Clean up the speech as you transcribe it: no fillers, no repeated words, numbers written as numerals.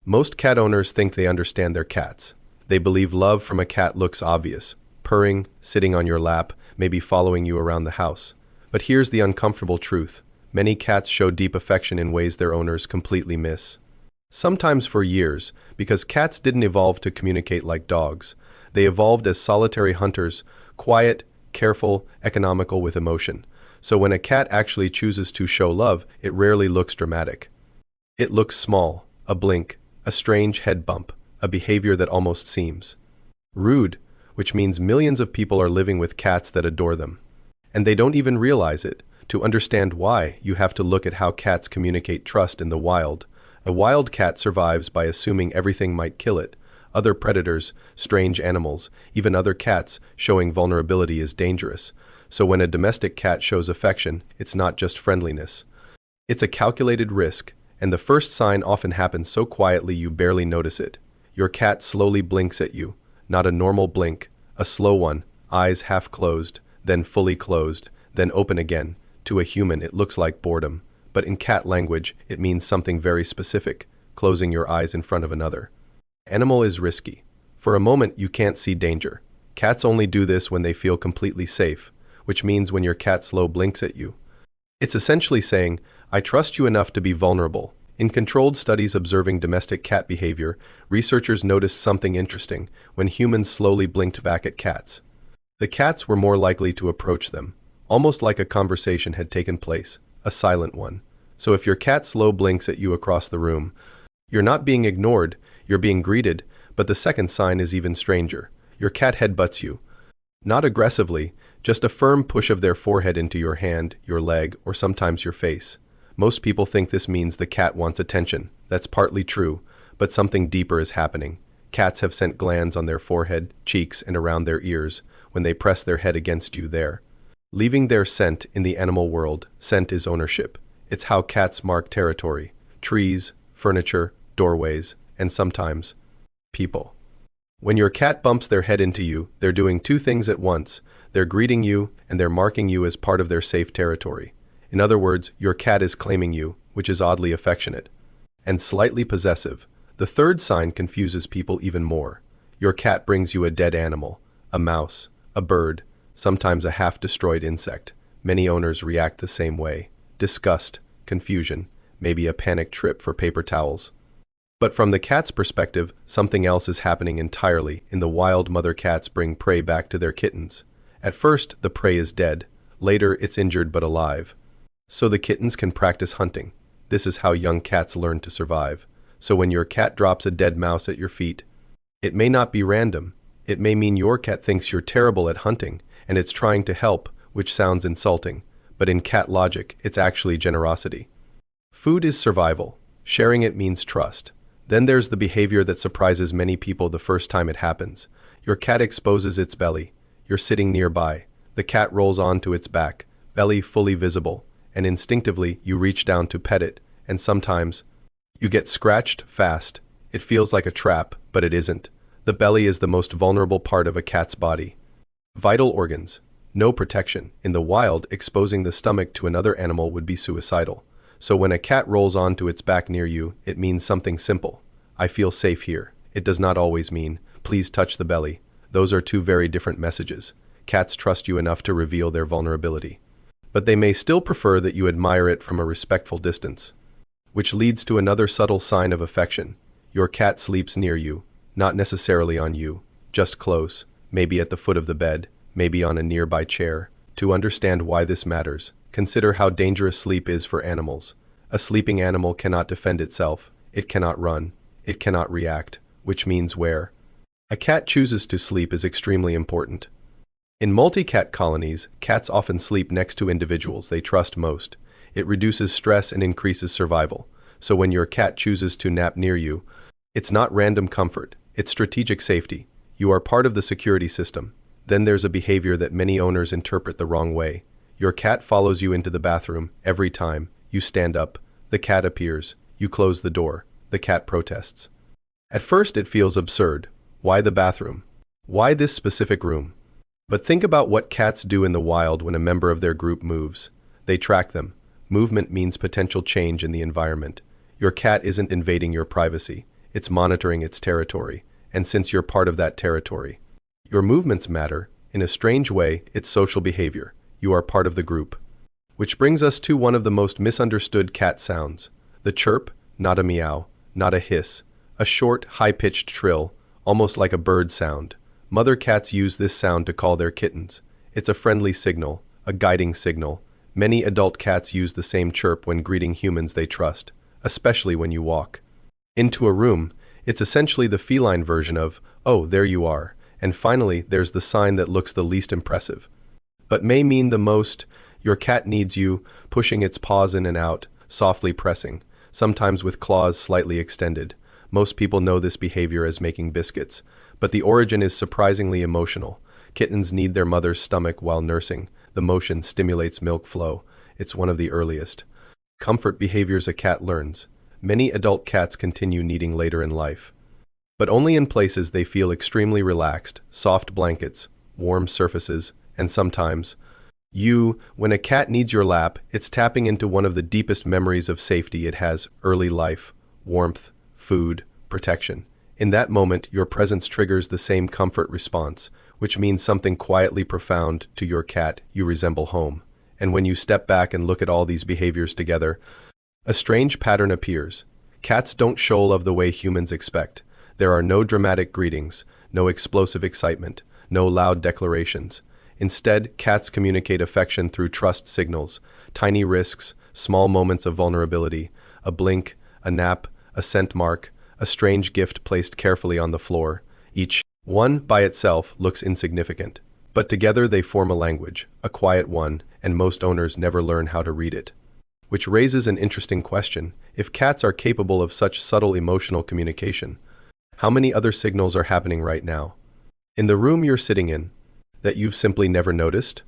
Most cat owners think they understand their cats. They believe love from a cat looks obvious, purring, sitting on your lap, maybe following you around the house. But here's the uncomfortable truth. Many cats show deep affection in ways their owners completely miss. Sometimes for years, because cats didn't evolve to communicate like dogs. They evolved as solitary hunters, quiet, careful, economical with emotion. So when a cat actually chooses to show love, it rarely looks dramatic. It looks small, a blink, a strange head bump, a behavior that almost seems rude, which means millions of people are living with cats that adore them. And they don't even realize it. To understand why, you have to look at how cats communicate trust in the wild. A wild cat survives by assuming everything might kill it. Other predators, strange animals, even other cats showing vulnerability is dangerous. So when a domestic cat shows affection, it's not just friendliness. It's a calculated risk, and the first sign often happens so quietly you barely notice it. Your cat slowly blinks at you, not a normal blink, a slow one, eyes half closed, then fully closed, then open again. To a human, it looks like boredom, but in cat language, it means something very specific, closing your eyes in front of another. Animal is risky. For a moment, you can't see danger. Cats only do this when they feel completely safe, which means when your cat slow blinks at you. It's essentially saying, I trust you enough to be vulnerable. In controlled studies observing domestic cat behavior, researchers noticed something interesting when humans slowly blinked back at cats. The cats were more likely to approach them, almost like a conversation had taken place, a silent one. So if your cat slow blinks at you across the room, you're not being ignored, you're being greeted, but the second sign is even stranger. Your cat headbutts you. Not aggressively, just a firm push of their forehead into your hand, your leg, or sometimes your face. Most people think this means the cat wants attention. That's partly true, but something deeper is happening. Cats have scent glands on their forehead, cheeks, and around their ears when they press their head against you there. Leaving their scent in the animal world, scent is ownership. It's how cats mark territory, trees, furniture, doorways, and sometimes people. When your cat bumps their head into you, they're doing two things at once. They're greeting you, and they're marking you as part of their safe territory. In other words, your cat is claiming you, which is oddly affectionate and slightly possessive. The third sign confuses people even more. Your cat brings you a dead animal, a mouse, a bird, sometimes a half-destroyed insect. Many owners react the same way. Disgust, confusion, maybe a panic trip for paper towels. But from the cat's perspective, something else is happening entirely. In the wild, mother cats bring prey back to their kittens. At first, the prey is dead. Later, it's injured but alive. So the kittens can practice hunting. This is how young cats learn to survive. So when your cat drops a dead mouse at your feet, it may not be random. It may mean your cat thinks you're terrible at hunting, and it's trying to help, which sounds insulting. But in cat logic, it's actually generosity. Food is survival. Sharing it means trust. Then there's the behavior that surprises many people the first time it happens. Your cat exposes its belly. You're sitting nearby. The cat rolls onto its back, belly fully visible, and instinctively you reach down to pet it, and sometimes you get scratched fast. It feels like a trap, but it isn't. The belly is the most vulnerable part of a cat's body. Vital organs. No protection. In the wild, exposing the stomach to another animal would be suicidal. So when a cat rolls onto its back near you, it means something simple. I feel safe here. It does not always mean, please touch the belly. Those are two very different messages. Cats trust you enough to reveal their vulnerability. But they may still prefer that you admire it from a respectful distance. Which leads to another subtle sign of affection. Your cat sleeps near you, not necessarily on you, just close, maybe at the foot of the bed, maybe on a nearby chair. To understand why this matters, consider how dangerous sleep is for animals. A sleeping animal cannot defend itself, it cannot run, it cannot react, which means where a cat chooses to sleep is extremely important. In multi-cat colonies, cats often sleep next to individuals they trust most. It reduces stress and increases survival. So when your cat chooses to nap near you, it's not random comfort, it's strategic safety. You are part of the security system. Then there's a behavior that many owners interpret the wrong way. Your cat follows you into the bathroom every time. You stand up, the cat appears, you close the door, the cat protests. At first it feels absurd. Why the bathroom? Why this specific room? But think about what cats do in the wild when a member of their group moves. They track them. Movement means potential change in the environment. Your cat isn't invading your privacy. it's monitoring its territory, and since you're part of that territory, your movements matter. In a strange way, it's social behavior. You are part of the group. Which brings us to one of the most misunderstood cat sounds. The chirp, not a meow, not a hiss. A short, high-pitched trill, almost like a bird sound. Mother cats use this sound to call their kittens. It's a friendly signal, a guiding signal. Many adult cats use the same chirp when greeting humans they trust, especially when you walk into a room. It's essentially the feline version of, "Oh, there you are." And finally, there's the sign that looks the least impressive, but may mean the most. Your cat needs you, pushing its paws in and out, softly pressing, sometimes with claws slightly extended. Most people know this behavior as making biscuits, but the origin is surprisingly emotional. Kittens need their mother's stomach while nursing. The motion stimulates milk flow. It's one of the earliest comfort behaviors a cat learns. Many adult cats continue kneading later in life, but only in places they feel extremely relaxed, soft blankets, warm surfaces, and sometimes, when a cat needs your lap, it's tapping into one of the deepest memories of safety it has: early life, warmth, food, protection. In that moment, your presence triggers the same comfort response, which means something quietly profound to your cat: you resemble home. And when you step back and look at all these behaviors together, a strange pattern appears. Cats don't show love the way humans expect. There are no dramatic greetings, no explosive excitement, no loud declarations. Instead, cats communicate affection through trust signals, tiny risks, small moments of vulnerability, a blink, a nap, a scent mark, a strange gift placed carefully on the floor. Each one by itself looks insignificant, but together they form a language, a quiet one, and most owners never learn how to read it. Which raises an interesting question. If cats are capable of such subtle emotional communication, how many other signals are happening right now, in the room you're sitting in, that you've simply never noticed?